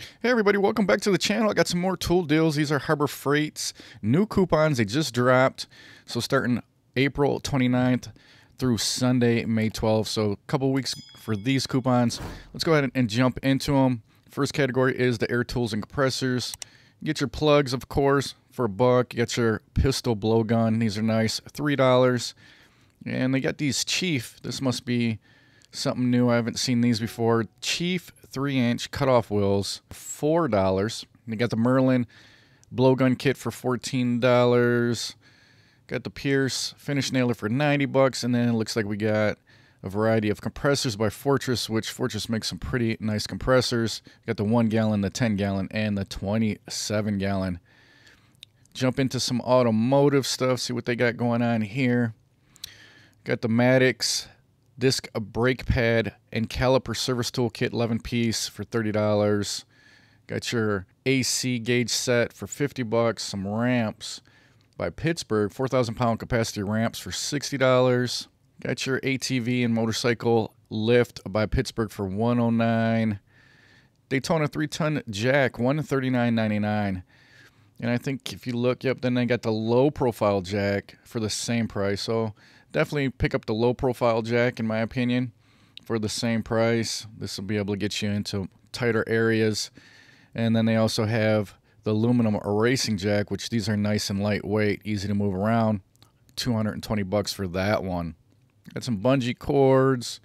Hey everybody, welcome back to the channel. I got some more tool deals. These are Harbor Freight's new coupons. They just dropped. So starting April 29th through Sunday, May 12th. So a couple weeks for these coupons. Let's go ahead and jump into them. First category is the air tools and compressors. You get your plugs, of course, for $1. You get your pistol blowgun. These are nice, $3. And they got these Chief. This must be something new. I haven't seen these before. Chief 3-inch cutoff wheels, $4. You got the Merlin blowgun kit for $14. Got the Pierce finish nailer for $90, and then it looks like we got a variety of compressors by Fortress, which Fortress makes some pretty nice compressors. Got the 1 gallon, the 10 gallon, and the 27 gallon. Jump into some automotive stuff, see what they got going on here. Got the Maddox disc brake pad and caliper service tool kit, 11-piece for $30. Got your AC gauge set for $50. Some ramps by Pittsburgh, 4,000-pound capacity ramps for $60. Got your ATV and motorcycle lift by Pittsburgh for $109. Daytona 3-ton jack, $139.99. And I think if you look, yep, then they got the low-profile jack for the same price. So definitely pick up the low-profile jack, in my opinion, for the same price. This will be able to get you into tighter areas. And then they also have the aluminum erasing jack, which these are nice and lightweight, easy to move around. $220 for that one. Got some bungee cords.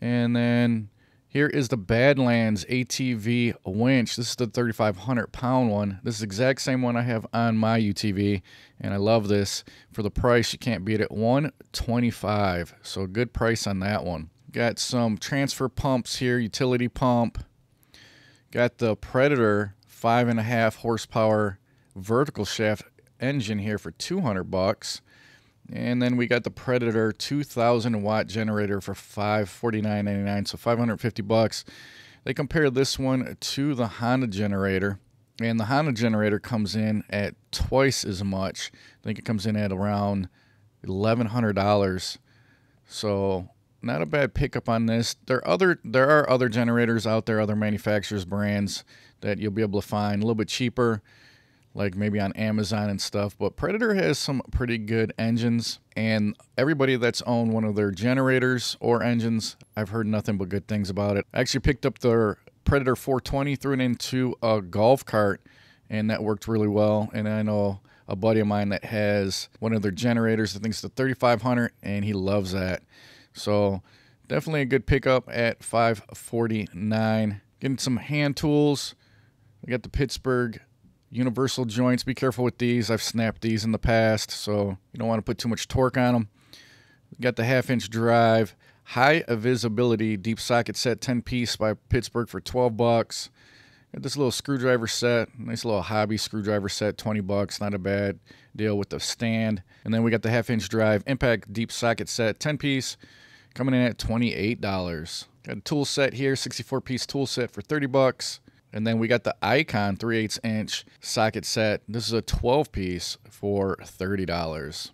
And then here is the Badlands ATV winch. This is the 3,500-pound one. This is the exact same one I have on my UTV, and I love this. For the price, you can't beat it. $125. So good price on that one. Got some transfer pumps here, utility pump. Got the Predator 5.5 horsepower vertical shaft engine here for $200. And then we got the Predator 2,000-watt generator for $549.99, so $550. They compare this one to the Honda generator, and the Honda generator comes in at twice as much. I think it comes in at around $1,100. So not a bad pickup on this. There are other generators out there, other manufacturers, brands that you'll be able to find a little bit cheaper, like maybe on Amazon and stuff. But Predator has some pretty good engines, and everybody that's owned one of their generators or engines, I've heard nothing but good things about it. I actually picked up their Predator 420, threw it into a golf cart, and that worked really well. And I know a buddy of mine that has one of their generators, I think it's the 3500, and he loves that. So definitely a good pickup at $549. Getting some hand tools. I got the Pittsburgh universal joints. Be careful with these. I've snapped these in the past, so you don't want to put too much torque on them. Got the 1/2-inch drive, high visibility deep socket set, 10-piece by Pittsburgh for $12. Got this little screwdriver set, nice little hobby screwdriver set, $20. Not a bad deal with the stand. And then we got the 1/2-inch drive impact deep socket set, 10-piece, coming in at $28. Got a tool set here, 64-piece tool set for $30. And then we got the Icon 3/8-inch socket set. This is a 12-piece for $30.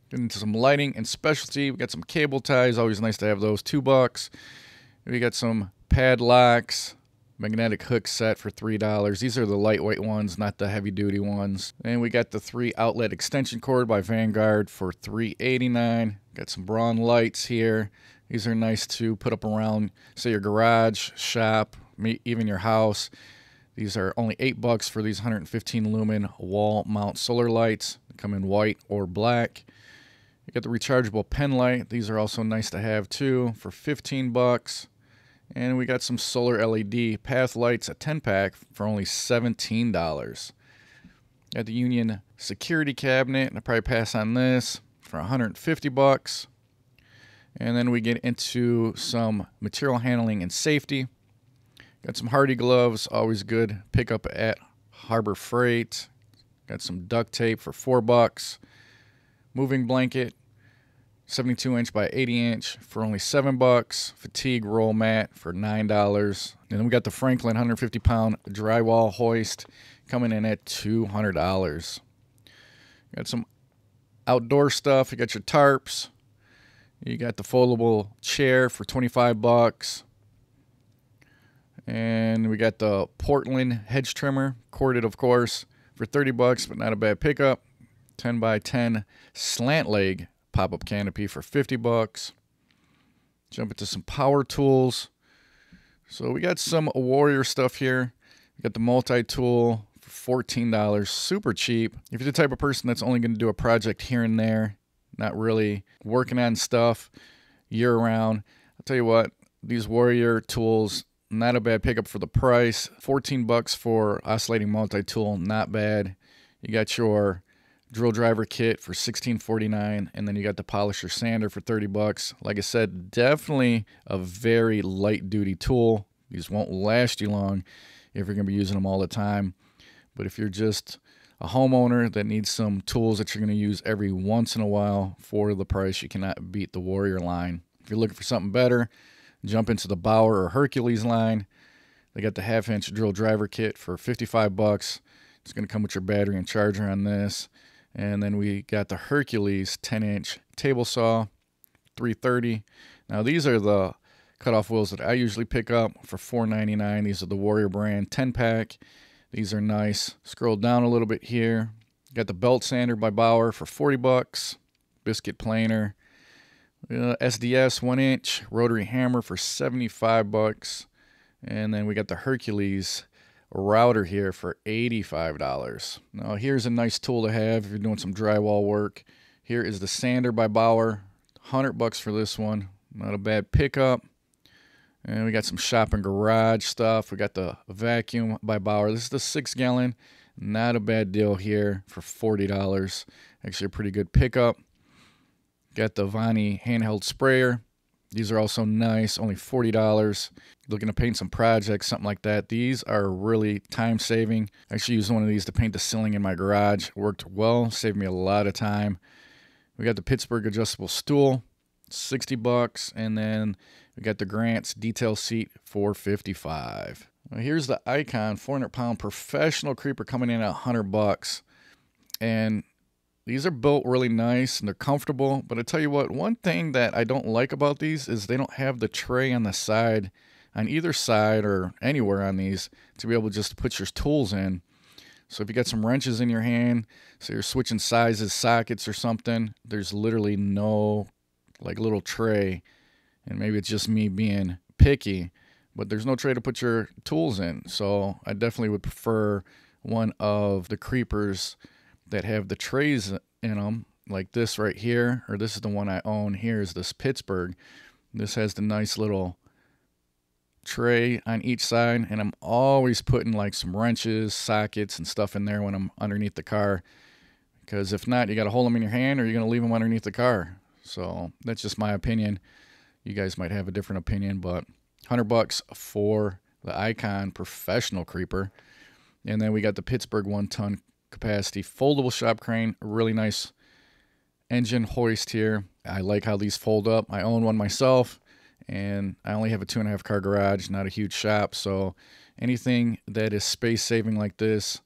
Getting into some lighting and specialty. We got some cable ties. Always nice to have those. $2. We got some padlocks, magnetic hook set for $3. These are the lightweight ones, not the heavy-duty ones. And we got the 3-outlet extension cord by Vanguard for $389. Got some Braun lights here. These are nice to put up around, say, your garage, shop, even your house. These are only $8 for these 115 lumen wall mount solar lights. They come in white or black. You got the rechargeable pen light. These are also nice to have too for $15. And we got some solar LED path lights, a 10-pack for only $17. Got the Union security cabinet. I'll probably pass on this for $150. And then we get into some material handling and safety. Got some Hardy gloves, always good. Pick up at Harbor Freight. Got some duct tape for $4. Moving blanket, 72-inch by 80-inch for only $7. Fatigue roll mat for $9. And then we got the Franklin 150-pound drywall hoist coming in at $200. Got some outdoor stuff. You got your tarps. You got the foldable chair for $25. And we got the Portland hedge trimmer, corded of course, for 30 bucks, but not a bad pickup. 10 by 10 slant leg pop-up canopy for 50 bucks. Jump into some power tools. So we got some Warrior stuff here. We got the multi-tool for $14, super cheap. If you're the type of person that's only going to do a project here and there, not really working on stuff year-round, I'll tell you what, these Warrior tools, not a bad pickup for the price. 14 bucks for oscillating multi-tool, not bad. You got your drill driver kit for $16.49, and then you got the polisher sander for 30 bucks. Like I said, definitely a very light-duty tool. These won't last you long if you're going to be using them all the time. But if you're just a homeowner that needs some tools that you're going to use every once in a while for the price, you cannot beat the Warrior line. If you're looking for something better, jump into the Bauer or Hercules line. They got the half-inch drill driver kit for 55 bucks. It's going to come with your battery and charger on this. And then we got the Hercules 10-inch table saw, $330. Now these are the cutoff wheels that I usually pick up for $4.99. These are the Warrior brand 10-pack. These are nice. Scroll down a little bit here. Got the belt sander by Bauer for 40 bucks. Biscuit planer. SDS 1-inch rotary hammer for 75 bucks. And then we got the Hercules router here for $85. Now here's a nice tool to have if you're doing some drywall work. Here is the sander by Bauer, 100 bucks for this one. Not a bad pickup. And we got some shop and garage stuff. We got the vacuum by Bauer. This is the 6-gallon. Not a bad deal here for $40. Actually a pretty good pickup. Got the Vonnie handheld sprayer. These are also nice, only $40. Looking to paint some projects, something like that. These are really time-saving. I actually used one of these to paint the ceiling in my garage. It worked well, saved me a lot of time. We got the Pittsburgh adjustable stool, 60 bucks, and then we got the Grant's detail seat for $55. Well, here's the Icon 400-pound professional creeper coming in at 100 bucks. And these are built really nice and they're comfortable, but I tell you what, one thing that I don't like about these is they don't have the tray on the side, on either side or anywhere on these, to be able to just put your tools in. So if you got some wrenches in your hand, so you're switching sizes, sockets or something, there's literally no like little tray. And maybe it's just me being picky, but there's no tray to put your tools in. So I definitely would prefer one of the creepers that have the trays in them, like this right here, or this is the one I own here, is this Pittsburgh. This has the nice little tray on each side, and I'm always putting like some wrenches, sockets, and stuff in there when I'm underneath the car, because if not, you got to hold them in your hand or you're going to leave them underneath the car. So that's just my opinion. You guys might have a different opinion, but 100 bucks for the Icon professional creeper. And then we got the Pittsburgh 1-ton capacity foldable shop crane, a really nice engine hoist here. I like how these fold up. I own one myself, and I only have a 2.5 car garage, not a huge shop, so anything that is space saving like this,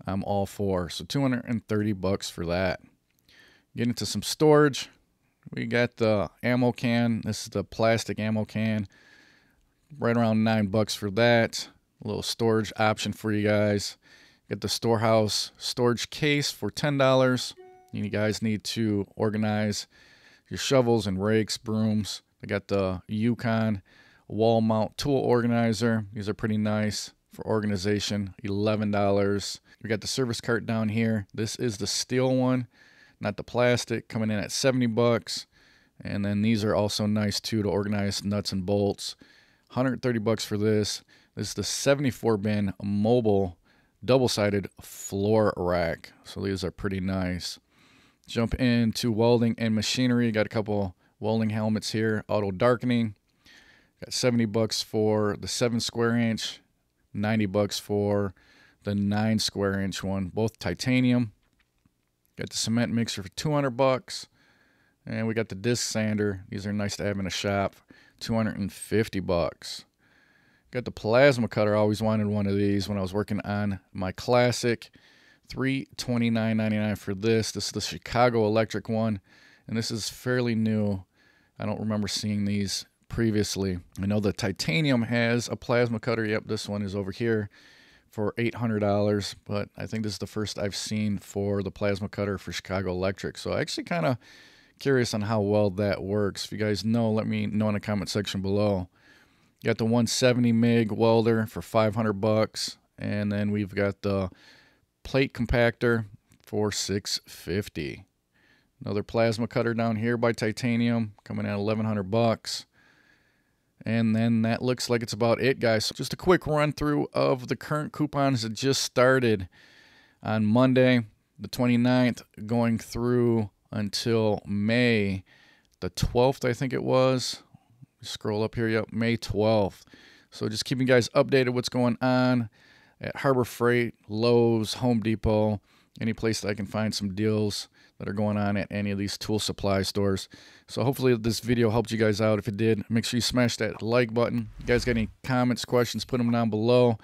I'm all for. So 230 bucks for that. Get into some storage. We got the ammo can. This is the plastic ammo can. Right around 9 bucks for that. A little storage option for you guys. Get the Storehouse storage case for $10. You guys need to organize your shovels and rakes, brooms. They got the Yukon wall mount tool organizer. These are pretty nice for organization, $11. We got the service cart down here. This is the steel one, not the plastic, coming in at 70 bucks. And then these are also nice too to organize nuts and bolts. 130 bucks for this. This is the 74 bin mobile double-sided floor rack. So these are pretty nice. Jump into welding and machinery. Got a couple welding helmets here. Auto darkening. Got 70 bucks for the 7 square inch. 90 bucks for the 9 square inch one. Both titanium. Got the cement mixer for 200 bucks. And we got the disc sander. These are nice to have in a shop. 250 bucks. Got the plasma cutter. I always wanted one of these when I was working on my Classic. $329.99 for this. This is the Chicago Electric one, and this is fairly new. I don't remember seeing these previously. I know the Titanium has a plasma cutter. Yep, this one is over here for $800, but I think this is the first I've seen for the plasma cutter for Chicago Electric. So actually kind of curious on how well that works. If you guys know, let me know in the comment section below. You got the 170 MIG welder for $500, and then we've got the plate compactor for $650. Another plasma cutter down here by Titanium coming at $1,100. And then that looks like it's about it, guys. So just a quick run through of the current coupons that just started on Monday, the 29th, going through until May the 12th, I think it was. Scroll up here, yep, May 12th. So just keeping you guys updated what's going on at Harbor Freight, Lowe's, Home Depot, any place that I can find some deals that are going on at any of these tool supply stores. So hopefully this video helped you guys out. If it did, make sure you smash that like button. You guys got any comments, questions, put them down below.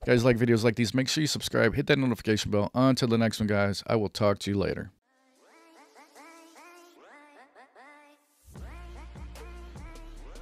If you guys like videos like these, make sure you subscribe, hit that notification bell. Until the next one, guys, I will talk to you later.